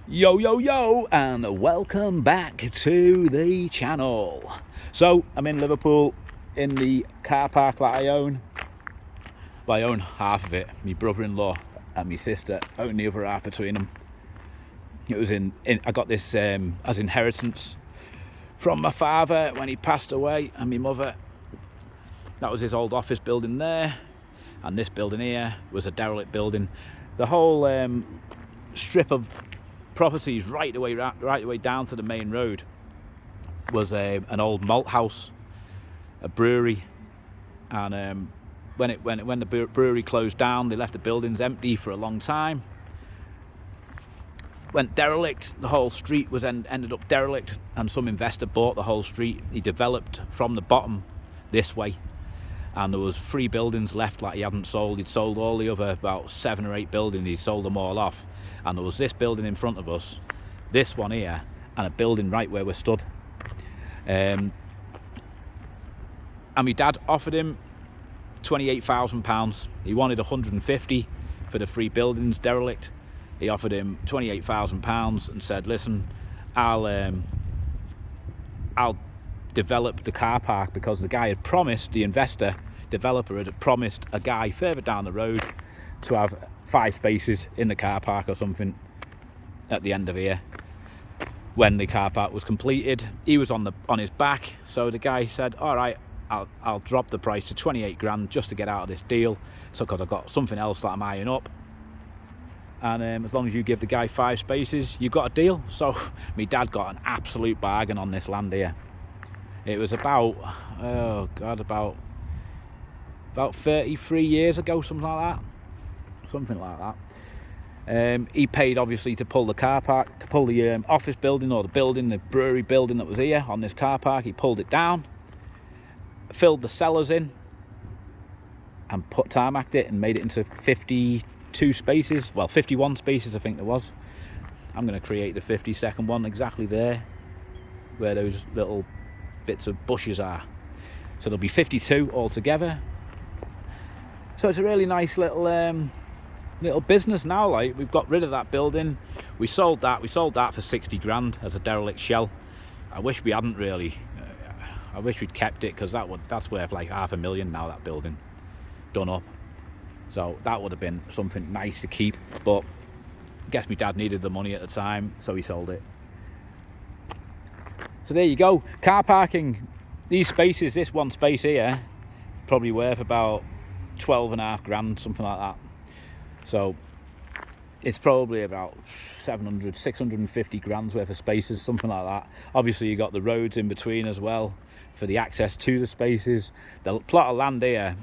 Yo, yo, yo, and welcome back to the channel. So, I'm in Liverpool in the car park that I own. Well, I own half of it. My brother-in-law and my sister own the other half between them. It was I got this as inheritance from my father when he passed away, and my mother. That was his old office building there, and this building here was a derelict building. The whole strip of properties right the way down to the main road was an old malt house, a brewery, and when the brewery closed down, they left the buildings empty for a long time. Went derelict. The whole street was ended up derelict, and some investor bought the whole street. He developed from the bottom this way, and there was 3 buildings left like he hadn't sold. He'd sold all the other about 7 or 8 buildings. He sold them all off, and there was this building in front of us, this one here, and a building right where we're stood. And my dad offered him £28,000. He wanted 150 for the 3 buildings derelict. He offered him £28,000 and said, "Listen, I'll develop the car park," because the guy had promised, the developer had promised a guy further down the road to have 5 spaces in the car park or something at the end of here. When the car park was completed, he was on his back, so the guy said, "All right, I'll drop the price to 28 grand just to get out of this deal, so because I've got something else that I'm eyeing up, and as long as you give the guy 5 spaces, you've got a deal." So my dad got an absolute bargain on this land here. It was about 33 years ago, something like that. He paid obviously to pull the car park, to pull the office building or the brewery building that was here on this car park. He pulled it down, filled the cellars in, and tarmacked it and made it into 52 spaces. Well, 51 spaces I think there was. I'm going to create the 52nd one exactly there, where those little bits of bushes are. So there'll be 52 altogether. So it's a really nice little business now. Like, we've got rid of that building. We sold that for 60 grand as a derelict shell. I wish we hadn't really. I wish we'd kept it, because that's worth like $500,000 now, that building done up. So that would have been something nice to keep, but I guess my dad needed the money at the time, so he sold it. So there you go, car parking. These spaces, this one space here, probably worth about 12.5 grand, something like that. So it's probably about 650 grand's worth of spaces, something like that. Obviously you got the roads in between as well for the access to the spaces. The plot of land here,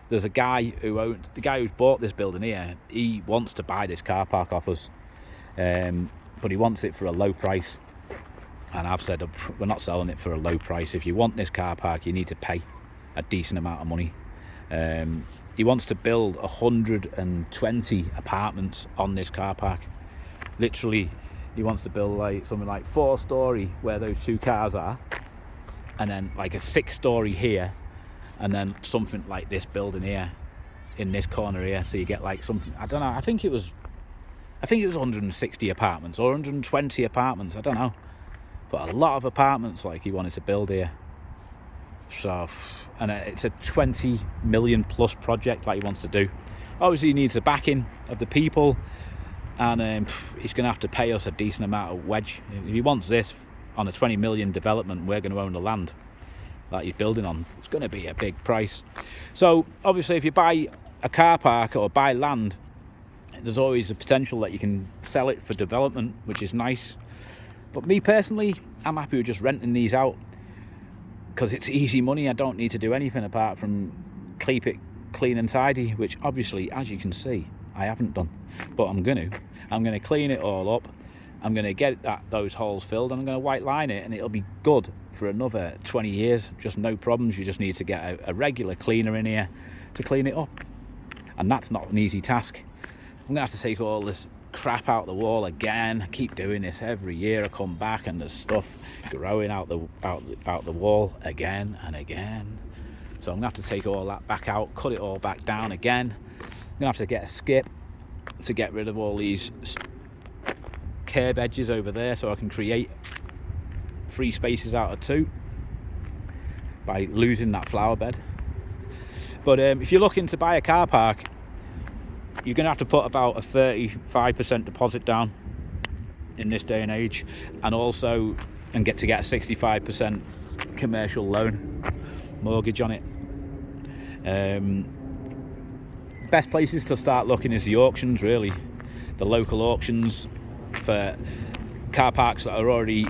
there's a guy who's bought this building here. He wants to buy this car park off us, but he wants it for a low price. And I've said, we're not selling it for a low price. If you want this car park, you need to pay a decent amount of money. He wants to build 120 apartments on this car park. Literally, he wants to build like something like 4-storey where those 2 cars are, and then like a 6-storey here, and then something like this building here in this corner here. So you get like something, I don't know, I think it was 160 apartments or 120 apartments, I don't know. But a lot of apartments like he wanted to build here. So, and it's a 20 million plus project like he wants to do. Obviously he needs the backing of the people, and he's going to have to pay us a decent amount of wedge. If he wants this on a 20 million development, we're going to own the land that he's building on. It's going to be a big price. So obviously if you buy a car park or buy land, there's always a potential that you can sell it for development, which is nice. But me personally, I'm happy with just renting these out, because it's easy money. I don't need to do anything apart from keep it clean and tidy, which obviously, as you can see, I haven't done. But I'm going to clean it all up. I'm going to get those holes filled, and I'm going to white line it, and it'll be good for another 20 years. Just no problems. You just need to get a regular cleaner in here to clean it up, and that's not an easy task. I'm going to have to take all this crap out the wall again. I keep doing this every year. I come back and there's stuff growing out the wall again and again. So I'm gonna have to take all that back out, cut it all back down again. I'm gonna have to get a skip to get rid of all these curb edges over there, so I can create 3 spaces out of 2 by losing that flower bed. But if you're looking to buy a car park, you're going to have to put about a 35% deposit down in this day and age, and get a 65% commercial loan mortgage on it. Best places to start looking is the auctions, really, the local auctions for car parks that are already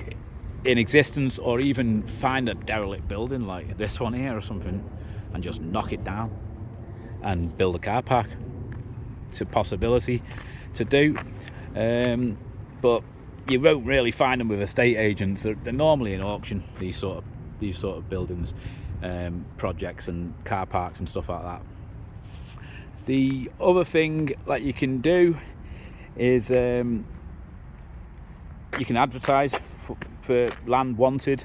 in existence, or even find a derelict building like this one here or something and just knock it down and build a car park. It's a possibility to do, but you won't really find them with estate agents. They're normally in auction, these sort of buildings, projects and car parks and stuff like that. The other thing that you can do is you can advertise for land wanted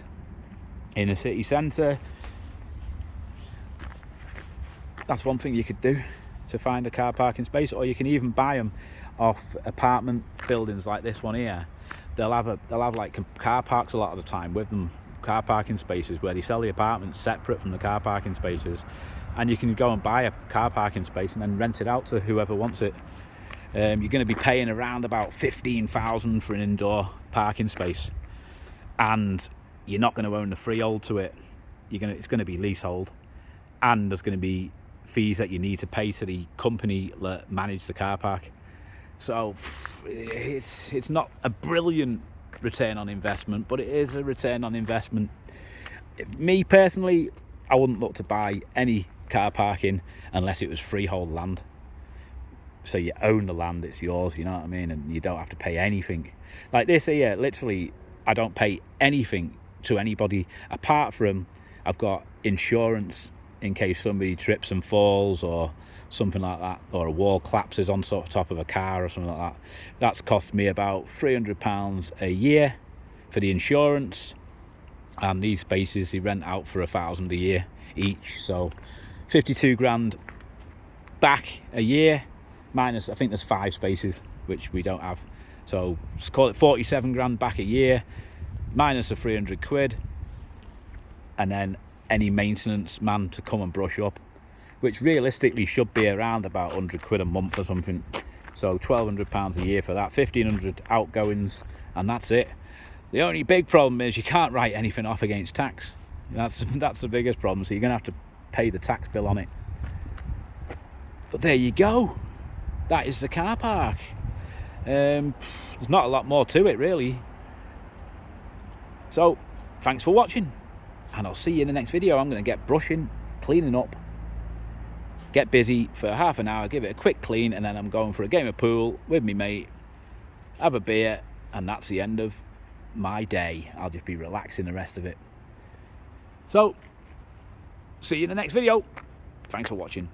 in a city centre. That's one thing you could do to find a car parking space, or you can even buy them off apartment buildings like this one here. They'll have like car parks a lot of the time with them, car parking spaces where they sell the apartments separate from the car parking spaces, and you can go and buy a car parking space and then rent it out to whoever wants it. You're going to be paying around about 15,000 for an indoor parking space, and you're not going to own the freehold to it. It's going to be leasehold, and there's going to be fees that you need to pay to the company that manage the car park. So it's not a brilliant return on investment, but it is a return on investment. Me personally, I wouldn't look to buy any car parking unless it was freehold land. So you own the land, it's yours, you know what I mean, and you don't have to pay anything. Like this here, literally, I don't pay anything to anybody apart from I've got insurance in case somebody trips and falls or something like that, or a wall collapses on top of a car or something like that. That's cost me about £300 a year for the insurance, and these spaces they rent out for £1,000 a year each, so 52 grand back a year, minus I think there's 5 spaces which we don't have, so let's call it 47 grand back a year, minus a 300 quid, and then any maintenance man to come and brush up, which realistically should be around about 100 quid a month or something. So £1,200 a year for that, 1,500 outgoings, and that's it. The only big problem is you can't write anything off against tax. That's the biggest problem, so you're going to have to pay the tax bill on it. But there you go. That is the car park. There's not a lot more to it, really. So, thanks for watching, and I'll see you in the next video. I'm going to get brushing, cleaning up, get busy for half an hour, give it a quick clean, and then I'm going for a game of pool with me mate, have a beer, and that's the end of my day. I'll just be relaxing the rest of it. So, see you in the next video. Thanks for watching.